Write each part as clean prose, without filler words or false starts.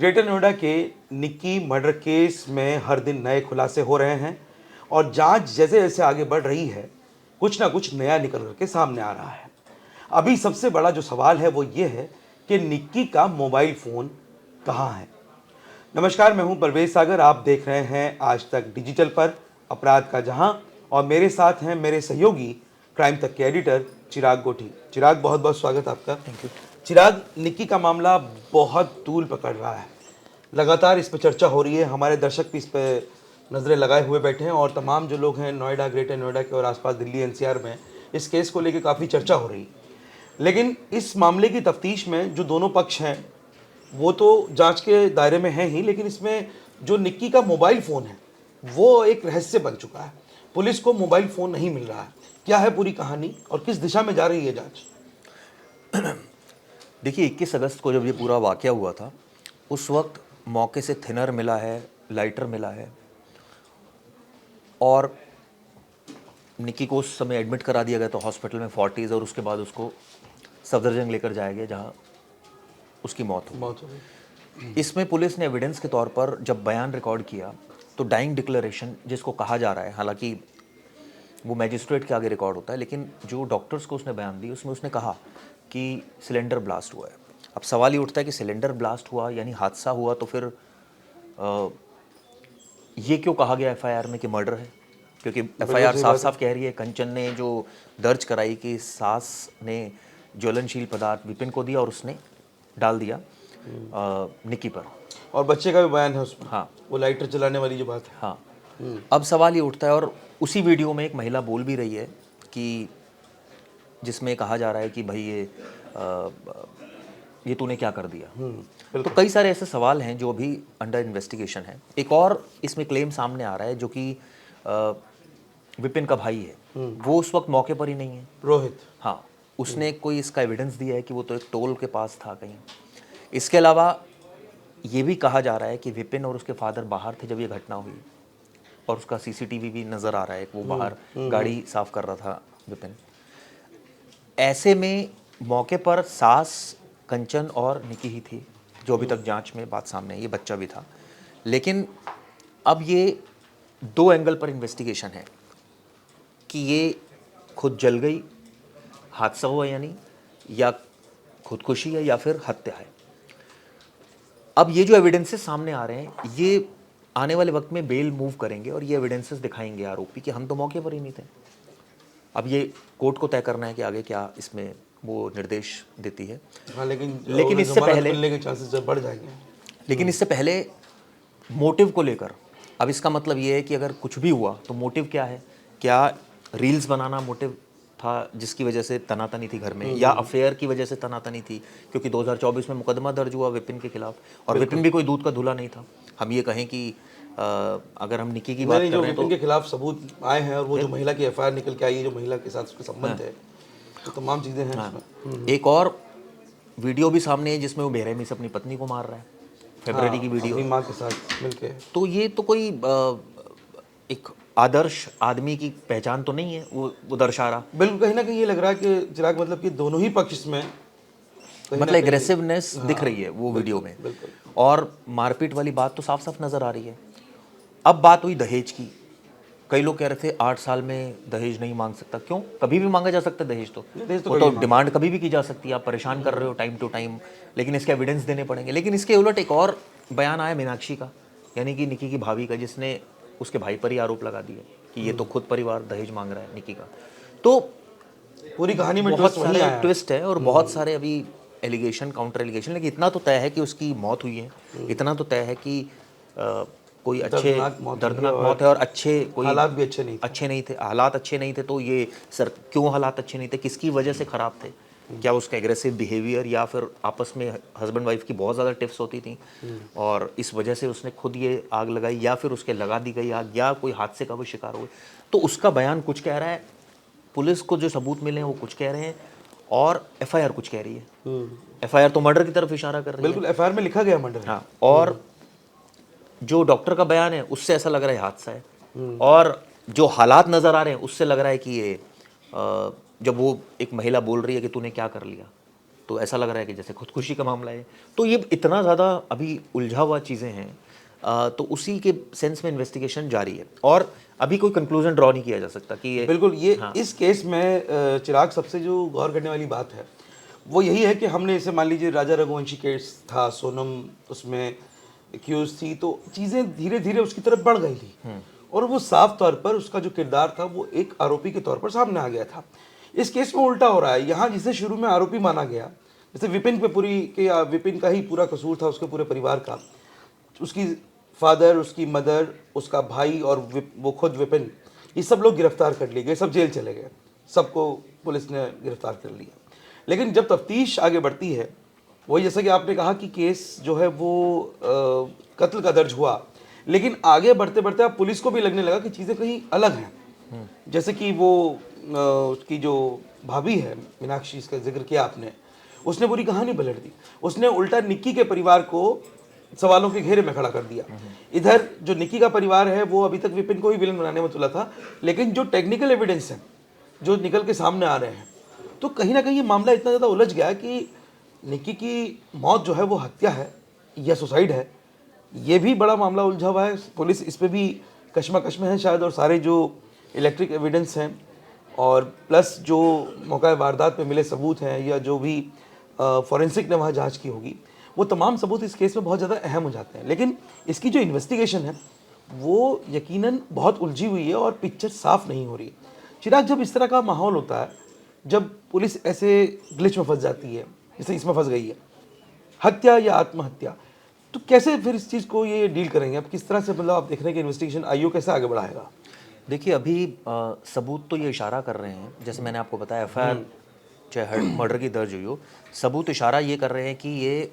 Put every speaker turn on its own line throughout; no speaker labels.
Greater Noida के Nikki murder case में हर दिन नए खुलासे हो रहे हैं और जांच जैसे जैसे आगे बढ़ रही है कुछ ना कुछ नया निकल करके सामने आ रहा है। अभी सबसे बड़ा जो सवाल है वो ये है कि निक्की का मोबाइल फ़ोन कहाँ है। नमस्कार, मैं हूं परवेज सागर। आप देख रहे हैं आज तक डिजिटल पर अपराध का जहां और मेरे साथ हैं मेरे सहयोगी क्राइम तक के एडिटर चिराग गोठी। चिराग, बहुत बहुत स्वागत आपका। Thank you. चिराग, निक्की का मामला बहुत तूल पकड़ रहा है, लगातार इस पर चर्चा हो रही है। हमारे दर्शक भी इस पर नज़रें लगाए हुए बैठे हैं और तमाम जो लोग हैं नोएडा, ग्रेटर नोएडा के और आसपास दिल्ली एनसीआर में इस केस को लेकर काफ़ी चर्चा हो रही है। लेकिन इस मामले की तफ्तीश में जो दोनों पक्ष हैं वो तो जांच के दायरे में है ही, लेकिन इसमें जो निक्की का मोबाइल फ़ोन है वो एक रहस्य बन चुका है। पुलिस को मोबाइल फ़ोन नहीं मिल रहा है। क्या है पूरी कहानी और किस दिशा में जा रही है जांच?
देखिए, 21 अगस्त को जब ये पूरा वाक़या हुआ था, उस वक्त मौके से थिनर मिला है, लाइटर मिला है और निक्की को उस समय एडमिट करा दिया गया था हॉस्पिटल में फोर्टिज़, और उसके बाद उसको सफदरजंग लेकर जाया गया जहाँ उसकी मौत हो गई। इसमें पुलिस ने एविडेंस के तौर पर जब बयान रिकॉर्ड किया तो डाइंग डिक्लेरेशन जिसको कहा जा रहा है, हालांकि वो मैजिस्ट्रेट के आगे रिकॉर्ड होता है, लेकिन जो डॉक्टर्स को उसने बयान दी उसमें उसने कहा कि सिलेंडर ब्लास्ट हुआ है। अब सवाल ये उठता है कि सिलेंडर ब्लास्ट हुआ यानी हादसा हुआ, तो फिर ये क्यों कहा गया एफआईआर में कि मर्डर है? क्योंकि एफआईआर साफ साफ कह रही है, कंचन ने जो दर्ज कराई कि सास ने ज्वलनशील पदार्थ विपिन को दिया और उसने डाल दिया निक्की पर।
और बच्चे का भी बयान है उसमें।
हाँ,
वो लाइटर जलाने वाली जो बात है।
हाँ। अब सवाल ये उठता है, और उसी वीडियो में एक महिला बोल भी रही है कि जिसमें कहा जा रहा है कि भाई ये तूने क्या कर दिया। तो कई सारे ऐसे सवाल हैं जो अभी अंडर इन्वेस्टिगेशन है। एक और इसमें क्लेम सामने आ रहा है जो कि विपिन का भाई है, वो उस वक्त मौके पर ही नहीं है,
रोहित।
हाँ, उसने कोई इसका एविडेंस दिया है कि वो तो एक टोल के पास था कहीं। इसके अलावा ये भी कहा जा रहा है कि विपिन और उसके फादर बाहर थे जब ये घटना हुई, और उसका सीसीटीवी भी नज़र आ रहा है कि वो बाहर गाड़ी साफ कर रहा था विपिन। ऐसे में मौके पर सास, कंचन और निक्की ही थी, जो अभी तक जांच में बात सामने है। ये बच्चा भी था, लेकिन अब ये दो एंगल पर इन्वेस्टिगेशन है कि ये खुद जल गई, हादसा हुआ यानी, या खुदकुशी है, या फिर हत्या है। अब ये जो एविडेंसेस सामने आ रहे हैं, ये आने वाले वक्त में बेल मूव करेंगे और ये एविडेंसेस दिखाएंगे आरोपी कि हम तो मौके पर ही नहीं थे। अब ये कोर्ट को तय करना है कि आगे क्या इसमें वो निर्देश देती है।
हाँ,
लेकिन इससे पहले
मिलने के चांसेस बढ़ जाएंगे।
लेकिन इससे पहले मोटिव को लेकर, अब इसका मतलब ये है कि अगर कुछ भी हुआ तो मोटिव क्या है? क्या रील्स बनाना मोटिव था जिसकी वजह से तनातनी थी घर में, या अफेयर की वजह से तनातनी थी? क्योंकि 2024 में मुकदमा दर्ज हुआ विपिन के खिलाफ, और विपिन भी कोई दूध का धुला नहीं था। हम ये कहें कि अगर हम निक्की की बात कर रहे हैं तो
विपिन के खिलाफ सबूत आए हैं, और वो जो महिला की एफआईआर निकल के आई है, जो महिला के साथ उसका संबंध है, तो तमाम चीज़ें हैं इसमें।
एक और वीडियो भी सामने है जिसमें वो बेरहमी से अपनी पत्नी को मार रहा है, फरवरी की वीडियो,
अपनी माँ के साथ मिलके।
तो ये तो कोई एक आदर्श आदमी की पहचान तो नहीं है वो दर्शा रहा।
बिल्कुल, कहीं ना कहीं ये लग रहा है कि चिराग, मतलब कि दोनों ही पक्ष इसमें
मतलब एग्रेसिवनेस दिख रही है वो वीडियो में, और मारपीट वाली बात तो साफ साफ नजर आ रही है। अब बात हुई दहेज की। कई लोग कह रहे थे 8 साल में दहेज नहीं मांग सकता। क्यों? कभी भी मांगा जा सकता है दहेज, तो वो तो डिमांड कभी भी की जा सकती है। आप परेशान कर रहे हो टाइम टू टाइम, लेकिन इसके एविडेंस देने पड़ेंगे। लेकिन इसके उलट एक और बयान आया मीनाक्षी का, यानी कि निक्की की भाभी का, जिसने उसके भाई पर ही आरोप लगा दिया कि ये तो खुद परिवार दहेज मांग रहा है निक्की का। तो
पूरी कहानी में
बहुत सारे ट्विस्ट है और बहुत सारे अभी एलिगेशन, काउंटर एलिगेशन। लेकिन इतना तो तय है कि उसकी मौत हुई है, इतना तो तय है कि कोई अच्छे दर्दनाक मौत है, और कोई
हालात भी अच्छे नहीं थे।
हालात अच्छे नहीं थे। तो ये सर, क्यों हालात अच्छे नहीं थे, किसकी वजह से ख़राब थे? क्या उसका एग्रेसिव बिहेवियर, या फिर आपस में हस्बैंड वाइफ की बहुत ज़्यादा टिप्स होती थी और इस वजह से उसने खुद ये आग लगाई, या फिर उसके लगा दी गई आग, या कोई हादसे का वो शिकार हुए? तो उसका बयान कुछ कह रहा है, पुलिस को जो सबूत मिले हैं वो कुछ कह रहे हैं, और एफआईआर कुछ कह रही है। एफआईआर तो मर्डर की तरफ इशारा कर रही है।
बिल्कुल, एफआईआर में लिखा गया मर्डर।
हाँ, और जो डॉक्टर का बयान है उससे ऐसा लग रहा है हादसा है, और जो हालात नज़र आ रहे हैं उससे लग रहा है कि ये जब वो एक महिला बोल रही है कि तूने क्या कर लिया, तो ऐसा लग रहा है कि जैसे खुदकुशी का मामला है। तो ये इतना ज़्यादा अभी उलझा हुआ चीज़ें हैं, तो उसी के सेंस में इन्वेस्टिगेशन जारी है और अभी कोई कंक्लूजन ड्रॉ नहीं किया जा सकता कि ये
बिल्कुल, ये
हाँ।
इस केस में चिराग सबसे जो गौर करने वाली बात है वो यही है कि हमने जैसे मान लीजिए राजा रघुवंशी केस था, सोनम उसमें एक्यूज थी, तो चीज़ें धीरे धीरे उसकी तरफ बढ़ गई थी और वो साफ तौर पर उसका जो किरदार था वो एक आरोपी के तौर पर सामने आ गया था। इस केस में उल्टा हो रहा है, यहाँ जिसे शुरू में आरोपी माना गया, जैसे विपिन पे पूरी के विपिन का ही पूरा कसूर था, उसके पूरे परिवार का, उसकी फादर, उसकी मदर, उसका भाई और वो खुद विपिन, ये सब लोग गिरफ्तार कर लिए गए, सब जेल चले गए, सबको पुलिस ने गिरफ्तार कर लिया। लेकिन जब तफ्तीश आगे बढ़ती है, वही जैसा कि आपने कहा कि केस जो है वो कत्ल का दर्ज हुआ, लेकिन आगे बढ़ते बढ़ते अब पुलिस को भी लगने लगा कि चीज़ें कहीं अलग हैं। जैसे कि वो उसकी जो भाभी है मीनाक्षी, इसका जिक्र किया आपने, उसने पूरी कहानी पलट दी। उसने उल्टा निक्की के परिवार को सवालों के घेरे में खड़ा कर दिया। इधर जो निक्की का परिवार है वो अभी तक विपिन को ही विलन बनाने में तुला था, लेकिन जो टेक्निकल एविडेंस है जो निकल के सामने आ रहे हैं, तो कहीं ना कहीं ये मामला इतना ज़्यादा उलझ गया कि निक्की की मौत जो है वो हत्या है या सुसाइड है, ये भी बड़ा मामला उलझा हुआ है। पुलिस इस पे भी कश्मकश में है शायद, और सारे जो इलेक्ट्रिक एविडेंस हैं और प्लस जो मौका वारदात पे मिले सबूत हैं या जो भी फॉरेंसिक ने वहाँ जांच की होगी, वो तमाम सबूत इस केस में बहुत ज़्यादा अहम हो जाते हैं। लेकिन इसकी जो इन्वेस्टिगेशन है वो यकीनन बहुत उलझी हुई है और पिक्चर साफ नहीं हो रही है। चिराग, जब इस तरह का माहौल होता है, जब पुलिस ऐसे ग्लिच में फंस जाती है जैसे इसमें फंस गई है, हत्या या आत्महत्या, तो कैसे फिर इस चीज़ को ये डील करेंगे? अब किस तरह से, मतलब आप देख रहे हैं कि इन्वेस्टिगेशन आईओ कैसे आगे बढ़ाएगा?
देखिए अभी सबूत तो ये इशारा कर रहे हैं, जैसे मैंने आपको बताया एफआईआर चाहे मर्डर की दर्ज हुई हो, सबूत इशारा ये कर रहे हैं कि ये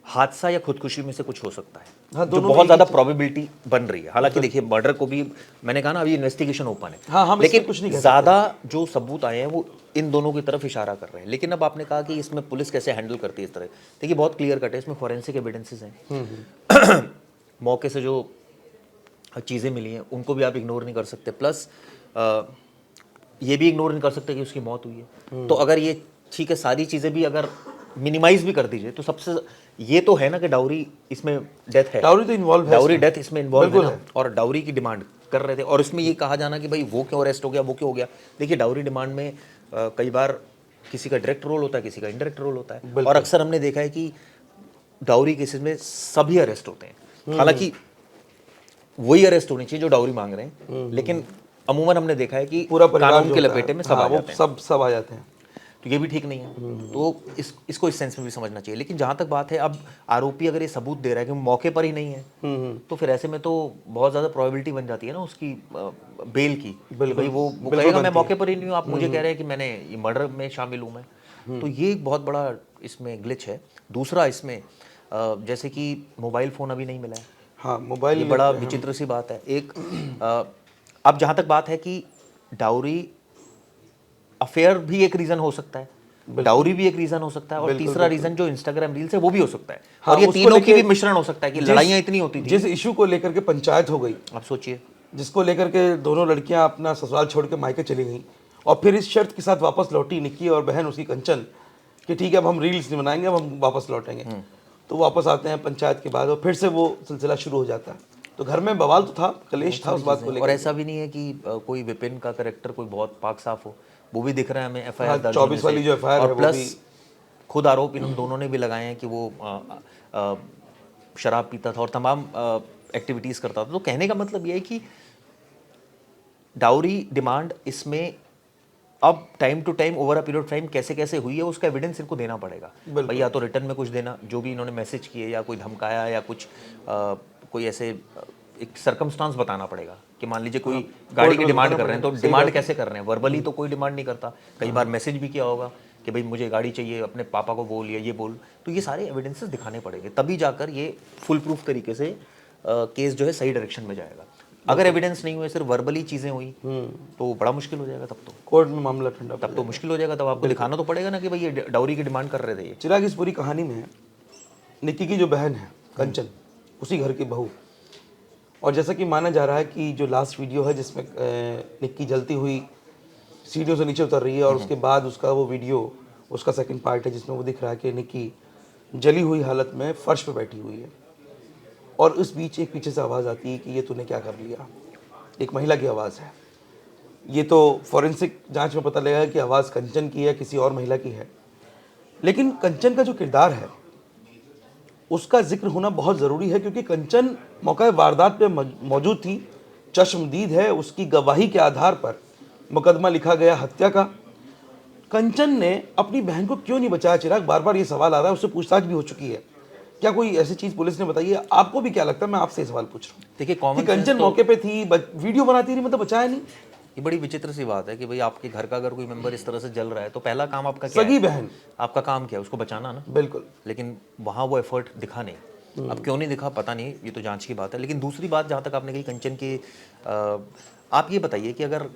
हादसा या खुदकुशी में से कुछ हो सकता है।
हाँ,
जो
दोनों
बहुत
में
ज्यादा
एक ही
प्रोबेबिलिटी बन रही है। हालांकि देखिए मर्डर को भी मैंने कहा ना अभी इन्वेस्टिगेशन ओपन है,
हाँ, हम
लेकिन
इसमें कुछ नहीं कह सकते।
ज्यादा जो सबूत आए हैं वो इन दोनों की तरफ इशारा कर रहे हैं। लेकिन अब आपने कहा कि इसमें पुलिस कैसे हैंडल करती है इस तरह, देखिए बहुत क्लियर कट है, इसमें फॉरेंसिक एविडेंसेस हैं। मौके से जो चीज़ें मिली हैं उनको भी आप इग्नोर नहीं कर सकते, प्लस ये भी इग्नोर नहीं कर सकते कि उसकी मौत हुई है। तो अगर ये ठीक है, सारी चीज़ें भी अगर मिनिमाइज भी कर दीजिए तो सबसे ये तो है ना कि डाउरी इसमें डेथ है,
डाउरी तो इन्वॉल्व है,
डाउरी डेथ इसमें इन्वॉल्व है
बिल्कुल
ना, और डाउरी की डिमांड कर रहे थे। और इसमें ये कहा जाना कि भाई वो क्यों अरेस्ट हो गया, वो क्यों हो गया, देखिए डाउरी डिमांड में कई बार किसी का डायरेक्ट रोल होता है, किसी का इनडायरेक्ट रोल होता है, और अक्सर हमने देखा है कि डाउरी केसेस में सभी अरेस्ट होते हैं। हालांकि वही अरेस्ट होनी चाहिए जो डाउरी मांग रहे हैं, लेकिन अमूमन हमने देखा है कि
पूरा परिवार
कानून
जो
के
होता है,
लपेटे में सब
हाँ,
आ
वो
जाते हैं।
सब आ जाते हैं।
तो ये भी ठीक नहीं है, तो इसको इस सेंस में भी समझना चाहिए। लेकिन जहाँ तक बात है, अब आरोपी अगर ये सबूत दे रहा है कि मौके पर ही नहीं है, तो फिर ऐसे में तो बहुत ज़्यादा प्रोबेबिलिटी बन जाती है ना उसकी बेल की, कि भाई वो कहेगा मैं मौके पर ही नहीं हूँ, आप मुझे कह रहे हैं कि मैंने ये मर्डर में शामिल हूँ मैं। तो ये एक बहुत बड़ा इसमें ग्लिच है। दूसरा इसमें जैसे कि मोबाइल फ़ोन अभी नहीं मिला है,
हाँ, मोबाइल,
ये बड़ा विचित्र सी बात है। एक अब जहाँ तक बात है कि डाउरी अफेयर भी एक रीजन हो सकता है, डाउरी भी एक रीजन हो सकता है, और तीसरा रीजन जो इंस्टाग्राम रील्स है वो भी हो सकता है।
हाँ,
और ये
उसको
तीनों की
लेके
भी मिश्रण हो सकता है कि लड़ाइयाँ इतनी होती थी।
जिस इशू को लेकर के पंचायत हो गई,
आप सोचिए,
जिसको लेकर के दोनों लड़कियां अपना ससुराल छोड़ के मायके चली गई और फिर इस शर्त के साथ वापस लौटी निक्की और बहन उसकी कंचन कि ठीक है अब हम रील्स नहीं बनाएंगे, अब हम वापस लौटेंगे। तो वापस आते हैं पंचायत के बाद और फिर से वो सिलसिला शुरू हो जाता है। तो घर में बवाल तो था, कलेश था उस बात को
और
लेकर।
ऐसा भी नहीं है कि कोई विपिन का कैरेक्टर कोई बहुत पाक साफ हो, वो भी दिख रहा है हमें एफआईआर दर्ज
24 वाली जो FIR है
और
वो
प्लस
भी
खुद आरोप इन दोनों ने भी लगाए हैं कि वो शराब पीता था और तमाम एक्टिविटीज़ करता था। तो कहने का मतलब ये है कि डाउरी डिमांड इसमें अब time to time over a period of time कैसे कैसे हुई है उसका एविडेंस इनको देना पड़ेगा भाई, या तो रिटर्न में कुछ देना, जो भी इन्होंने मैसेज किए या कोई धमकाया या कुछ कोई ऐसे एक सर्कमस्टांस बताना पड़ेगा कि मान लीजिए कोई गाड़ी की डिमांड कर रहे हैं, तो डिमांड कैसे कर रहे हैं, वर्बली तो कोई डिमांड नहीं करता, कई बार मैसेज भी किया होगा कि भाई मुझे गाड़ी चाहिए, अपने पापा को बोल या ये बोल। तो ये सारे एविडेंसेस दिखाने पड़ेंगे, तभी जाकर ये फुल प्रूफ तरीके से केस जो है सही डायरेक्शन में जाएगा। अगर एविडेंस नहीं हुए, सिर्फ वर्बली चीजें हुई तो बड़ा मुश्किल हो जाएगा। तब तो
कोर्ट में मामला ठंडा,
तब तो मुश्किल हो जाएगा, तब आपको दिखाना तो पड़ेगा ना कि भाई ये डाउरी की डिमांड कर रहे थे ये।
चिराग, इस पूरी कहानी में निक्की की जो बहन है कंचन, उसी घर की बहू, और जैसा कि माना जा रहा है कि जो लास्ट वीडियो है जिसमें निक्की जलती हुई सीढ़ियों से नीचे उतर रही है और उसके बाद उसका वो वीडियो उसका सेकंड पार्ट है जिसमें वो दिख रहा है कि निक्की जली हुई हालत में फर्श पे बैठी हुई है और उस बीच एक पीछे से आवाज़ आती है कि ये तूने क्या कर लिया। एक महिला की आवाज़ है। ये तो फॉरेंसिक जांच में पता लगा कि आवाज़ कंचन की है, किसी और महिला की है। लेकिन कंचन का जो किरदार है उसका जिक्र होना बहुत ज़रूरी है, क्योंकि कंचन मौका वारदात पे मौजूद थी, चश्मदीद है, उसकी गवाही के आधार पर मुकदमा लिखा गया हत्या का। कंचन ने अपनी बहन को क्यों नहीं बचाया चिराग? बार बार ये सवाल आ रहा है, उससे पूछताछ भी हो चुकी है। क्या कोई ऐसी चीज़ पुलिस ने बताई है? आपको भी क्या लगता है? मैं आपसे ये सवाल पूछ रहा हूँ।
देखिए,
कि
कॉमन
कंचन मौके पे थी, वीडियो बनाती रही, मतलब बचाया नहीं।
ये बड़ी विचित्र सी बात है कि भाई आपके घर का अगर कोई मेंबर इस तरह से जल रहा है तो पहला काम आपका क्या
सगी
है?
बहन,
आपका काम क्या है? उसको बचाना ना।
बिल्कुल।
लेकिन वहाँ वो एफर्ट दिखा नहीं। अब क्यों नहीं दिखा पता नहीं, ये तो जांच की बात है। लेकिन दूसरी बात जहाँ तक आपने कही कंचन की, आप ये बताइए कि अगर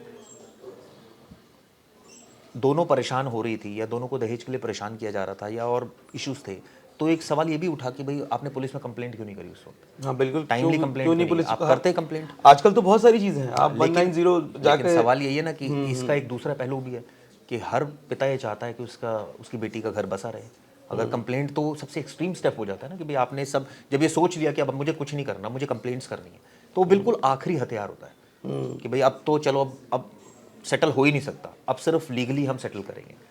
दोनों परेशान हो रही थी या दोनों को दहेज के लिए परेशान किया जा रहा था या और इश्यूज थे, तो एक सवाल ये भी उठा कि भाई आपने पुलिस में कंप्लेंट क्यों नहीं करी उस वक्त?
हाँ बिल्कुल,
टाइमली कंप्लेंट
क्यों नहीं
करी?
पुलिस
आप
को कहा?
करते कंप्लेंट?
आजकल तो बहुत सारी चीज़ें हैं, आप 190
लेकिन
जाके।
सवाल यही है ना कि इसका एक दूसरा पहलू भी है कि हर पिता ये चाहता है कि उसकी बेटी का घर बसा रहे। अगर कंप्लेंट तो सबसे एक्सट्रीम स्टेप हो जाता है ना कि भाई आपने सब जब ये सोच लिया कि अब मुझे कुछ नहीं करना, मुझे कंप्लेंट्स करनी है, तो वो बिल्कुल आखिरी हथियार होता है कि भाई अब तो चलो अब सेटल हो ही नहीं सकता, अब सिर्फ लीगली हम सेटल करेंगे।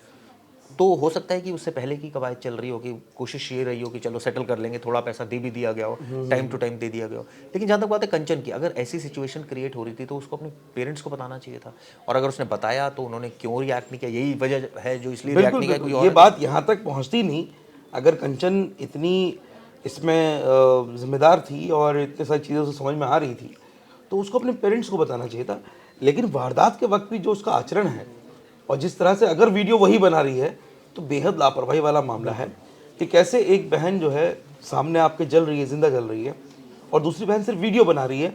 तो हो सकता है कि उससे पहले की कवायद चल रही हो कि कोशिश ये रही हो कि चलो सेटल कर लेंगे, थोड़ा पैसा दे भी दिया गया हो, टाइम टू टाइम दे दिया गया हो। लेकिन जहाँ तक बात है कंचन की, अगर ऐसी सिचुएशन क्रिएट हो रही थी तो उसको अपने पेरेंट्स को बताना चाहिए था, और अगर उसने बताया तो उन्होंने क्यों रिएक्ट नहीं किया? यही वजह है जो इसलिए रिएक्ट
बिल्कुल
नहीं किया, कोई
बिल्कुल,
और
ये
है?
बात यहाँ तक पहुँचती नहीं। अगर कंचन इतनी इसमें जिम्मेदार थी और इतनी सारी चीज़ों से समझ में आ रही थी तो उसको अपने पेरेंट्स को बताना चाहिए था। लेकिन वारदात के वक्त भी जो उसका आचरण है और जिस तरह से अगर वीडियो वही बना रही है तो बेहद लापरवाही वाला मामला है कि कैसे एक बहन जो है सामने आपके जल रही है, जिंदा जल रही है, और दूसरी बहन सिर्फ वीडियो बना रही है,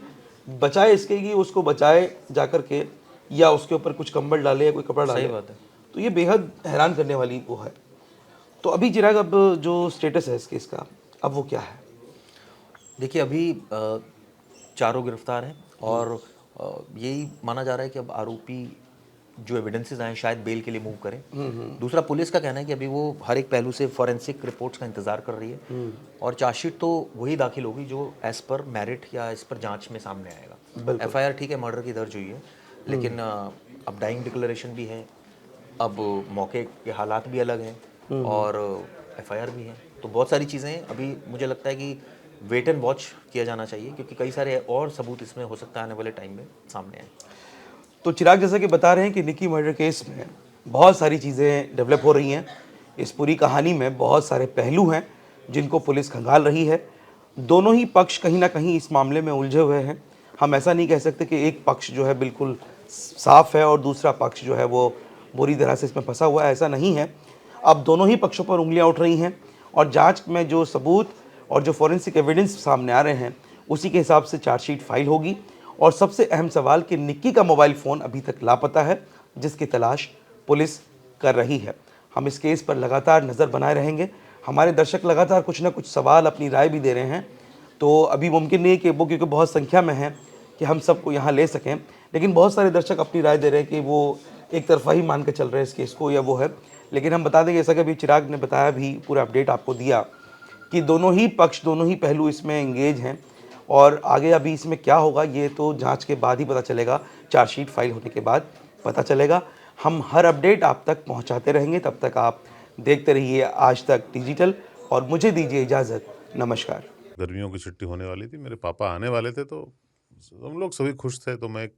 बचाए इसके कि उसको बचाए जा कर के या उसके ऊपर कुछ कंबल डाले या कोई कपड़ा डाले।
सही बात है।
तो ये बेहद हैरान करने वाली वो है। तो अभी चिराग, अब जो स्टेटस है इस केस का, अब वो क्या है?
देखिए, अभी चारों गिरफ्तार हैं और यही माना जा रहा है कि अब आरोपी जो एविडेंसेस आए शायद बेल के लिए मूव करें। दूसरा, पुलिस का कहना है कि अभी वो हर एक पहलू से फॉरेंसिक रिपोर्ट्स का इंतजार कर रही है और चार्जशीट तो वही दाखिल होगी जो एज पर मेरिट या एज पर जांच में सामने आएगा। एफआईआर ठीक है, मर्डर की दर्ज हुई है, लेकिन अब डाइंग डिक्लेरेशन भी है, अब मौके के हालात भी अलग हैं और एफआईआर भी है, तो बहुत सारी चीज़ें अभी मुझे लगता है कि वेट एंड वॉच किया जाना चाहिए, क्योंकि कई सारे और सबूत इसमें हो सकता है आने वाले टाइम में सामने आए।
तो चिराग, जैसा कि बता रहे हैं कि निक्की मर्डर केस में बहुत सारी चीज़ें डेवलप हो रही हैं। इस पूरी कहानी में बहुत सारे पहलू हैं जिनको पुलिस खंगाल रही है। दोनों ही पक्ष कहीं ना कहीं इस मामले में उलझे हुए हैं। हम ऐसा नहीं कह सकते कि एक पक्ष जो है बिल्कुल साफ है और दूसरा पक्ष जो है वो बुरी तरह से इसमें फंसा हुआ है, ऐसा नहीं है। अब दोनों ही पक्षों पर उंगलियां उठ रही हैं और जांच में जो सबूत और जो फॉरेंसिक एविडेंस सामने आ रहे हैं उसी के हिसाब से चार्जशीट फाइल होगी। और सबसे अहम सवाल कि निक्की का मोबाइल फ़ोन अभी तक लापता है, जिसकी तलाश पुलिस कर रही है। हम इस केस पर लगातार नज़र बनाए रहेंगे। हमारे दर्शक लगातार कुछ ना कुछ सवाल, अपनी राय भी दे रहे हैं, तो अभी मुमकिन नहीं कि वो, क्योंकि बहुत संख्या में हैं, कि हम सबको यहाँ ले सकें। लेकिन बहुत सारे दर्शक अपनी राय दे रहे हैं कि वो एक तरफा ही मान के चल रहे हैं इस केस को, या वो है। लेकिन हम बता देंगे, जैसा कि अभी चिराग ने बताया भी, पूरा अपडेट आपको दिया कि दोनों ही पक्ष, दोनों ही पहलू इसमें एंगेज हैं और आगे अभी इसमें क्या होगा ये तो जांच के बाद ही पता चलेगा, चार्जशीट फाइल होने के बाद पता चलेगा। हम हर अपडेट आप तक पहुंचाते रहेंगे। तब तक आप देखते रहिए आज तक डिजिटल और मुझे दीजिए इजाज़त। नमस्कार।
गर्मियों की छुट्टी होने वाली थी, मेरे पापा आने वाले थे, तो हम लोग सभी खुश थे। तो मैं एक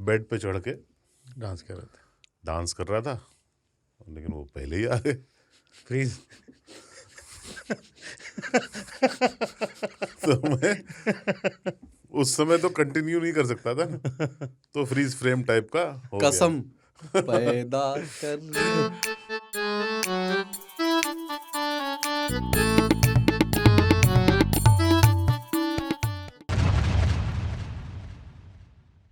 बेड पे चढ़ के डांस कर रहा था, लेकिन वो पहले ही आ गए।
प्लीज
तो मैं उस समय तो कंटिन्यू नहीं कर सकता था ना, तो फ्रीज फ्रेम टाइप का हो गया।
कसम पैदा कर